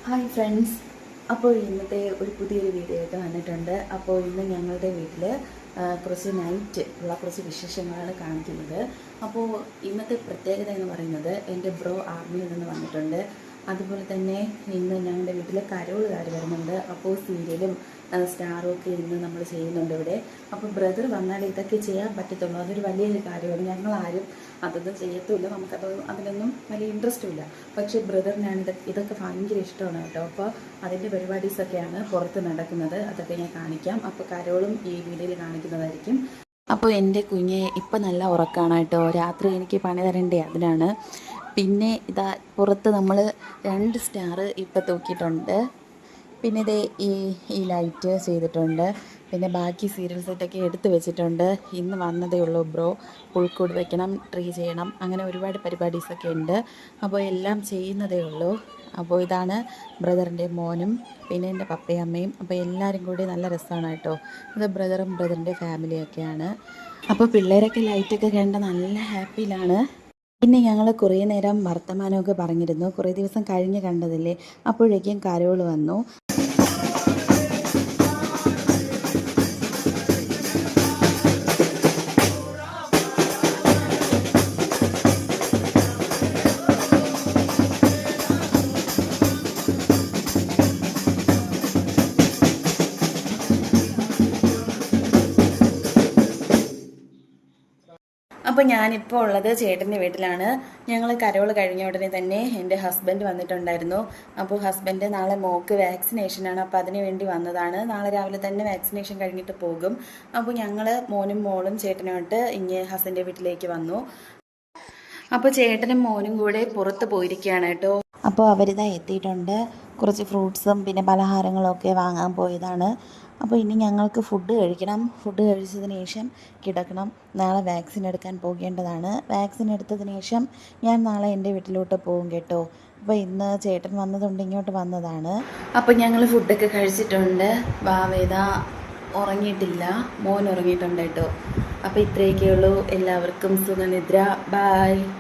Hi friends, അപ്പോൾ ഇന്നത്തെ ഒരു പുതിയൊരു വീഡിയോ ആയിട്ട് വന്നിട്ടുണ്ട്. അപ്പോൾ ഇന്ന് ഞങ്ങളുടെ വീട്ടിൽ കുറച്ച് നൈറ്റ് ഉള്ള കുറച്ച് വിശേഷങ്ങളാണ് കാണിക്കുന്നത്. അപ്പോൾ ഇന്നത്തെ പ്രത്യേകത എന്ന് പറയുന്നത് എൻ്റെ ബ്രോ ആർമിയിൽ നിന്ന് വന്നിട്ടുണ്ട്. അതുപോലെ തന്നെ ഇന്ന് ഞങ്ങളുടെ വീട്ടിൽ കരോളുകാർ വരുന്നുണ്ട്. അപ്പോൾ സീരിയലും സ്റ്റാറും ഒക്കെ ഇന്ന് നമ്മൾ ചെയ്യുന്നുണ്ട് ഇവിടെ. അപ്പോൾ ബ്രദർ വന്നാൽ ഇതൊക്കെ ചെയ്യാൻ പറ്റത്തുള്ളൂ. അതൊരു വലിയൊരു കാര്യമാണ്. ഞങ്ങളാരും അതൊന്നും ചെയ്യത്തുമില്ല, അതിലൊന്നും വലിയ ഇൻട്രസ്റ്റും ഇല്ല. പക്ഷേ ബ്രദറിനാണ് ഇതൊക്കെ ഭയങ്കര ഇഷ്ടമാണ് കേട്ടോ. അപ്പോൾ അതിൻ്റെ പരിപാടീസൊക്കെയാണ് പുറത്ത് നടക്കുന്നത്. അതൊക്കെ ഞാൻ കാണിക്കാം. അപ്പോൾ കരോളും ഈ വീഡിയോയിൽ കാണിക്കുന്നതായിരിക്കും. അപ്പോൾ എൻ്റെ കുഞ്ഞെ ഇപ്പം നല്ല ഉറക്കമാണ് കേട്ടോ. രാത്രി എനിക്ക് പണി തരണ്ടേ, അതിനാണ്. പിന്നെ ഇതാ പുറത്ത് നമ്മൾ 2 സ്റ്റാർ ഇപ്പം തൂക്കിയിട്ടുണ്ട്. പിന്നെ ഇതേ ഈ ലൈറ്റ് ചെയ്തിട്ടുണ്ട്. പിന്നെ ബാക്കി സീരിയൽ സെറ്റൊക്കെ എടുത്ത് വെച്ചിട്ടുണ്ട്. ഇന്ന് വന്നതേ ഉള്ളൂ ബ്രോ. പുൽക്കൂട് വയ്ക്കണം, ട്രീ ചെയ്യണം, അങ്ങനെ ഒരുപാട് പരിപാടീസൊക്കെ ഉണ്ട്. അപ്പോൾ എല്ലാം ചെയ്യുന്നതേ ഉള്ളൂ. അപ്പോൾ ഇതാണ് ബ്രദറിൻ്റെ മോനും പിന്നെ എൻ്റെ പപ്പയും അമ്മയും. അപ്പോൾ എല്ലാവരും കൂടി നല്ല രസമാണ് കേട്ടോ. ഇത് ബ്രദറും ബ്രദറിൻ്റെ ഫാമിലിയൊക്കെയാണ്. അപ്പോൾ പിള്ളേരൊക്കെ ലൈറ്റൊക്കെ കണ്ട് നല്ല ഹാപ്പിയിലാണ്. പിന്നെ ഞങ്ങൾ കുറേ നേരം വർത്തമാനമൊക്കെ പറഞ്ഞിരുന്നു. കുറേ ദിവസം കഴിഞ്ഞ് കണ്ടതല്ലേ. അപ്പോഴേക്കും കരോൾ വന്നു. അപ്പോൾ ഞാനിപ്പോൾ ഉള്ളത് ചേട്ടൻ്റെ വീട്ടിലാണ്. ഞങ്ങൾ കരോൾ കഴിഞ്ഞ ഉടനെ തന്നെ എൻ്റെ ഹസ്ബൻഡ് വന്നിട്ടുണ്ടായിരുന്നു. അപ്പോൾ ഹസ്ബൻഡ് നാളെ മോക്ക് വാക്സിനേഷനാണ്. അപ്പോൾ അതിന് വേണ്ടി വന്നതാണ്. നാളെ രാവിലെ തന്നെ വാക്സിനേഷൻ കഴിഞ്ഞിട്ട് പോകും. അപ്പോൾ ഞങ്ങൾ മോനും മോളും ചേട്ടനുമായിട്ട് ഇങ്ങ് ഹസ്ബൻഡിൻ്റെ വീട്ടിലേക്ക് വന്നു. അപ്പോൾ ചേട്ടനും മോനും കൂടെ പുറത്ത് പോയിരിക്കുകയാണ് കേട്ടോ. അപ്പോൾ അവരിതാ എത്തിയിട്ടുണ്ട്. കുറച്ച് ഫ്രൂട്ട്സും പിന്നെ പലഹാരങ്ങളൊക്കെ വാങ്ങാൻ പോയതാണ്. അപ്പോൾ ഇനി ഞങ്ങൾക്ക് ഫുഡ് കഴിക്കണം. ഫുഡ് കഴിച്ചതിന് ശേഷം കിടക്കണം. നാളെ വാക്സിൻ എടുക്കാൻ പോകേണ്ടതാണ്. വാക്സിൻ എടുത്തതിന് ശേഷം ഞാൻ നാളെ എൻ്റെ വീട്ടിലോട്ട് പോകും കേട്ടോ. അപ്പോൾ ഇന്ന് ചേട്ടൻ വന്നതുകൊണ്ട് ഇങ്ങോട്ട് വന്നതാണ്. അപ്പോൾ ഞങ്ങൾ ഫുഡൊക്കെ കഴിച്ചിട്ടുണ്ട്. വാവേദ ഉറങ്ങിയിട്ടില്ല, മോൻ ഉറങ്ങിയിട്ടുണ്ട് കേട്ടോ. അപ്പോൾ ഇത്രയൊക്കെയുള്ളൂ. എല്ലാവർക്കും സുഖനിദ്ര. ബായ്.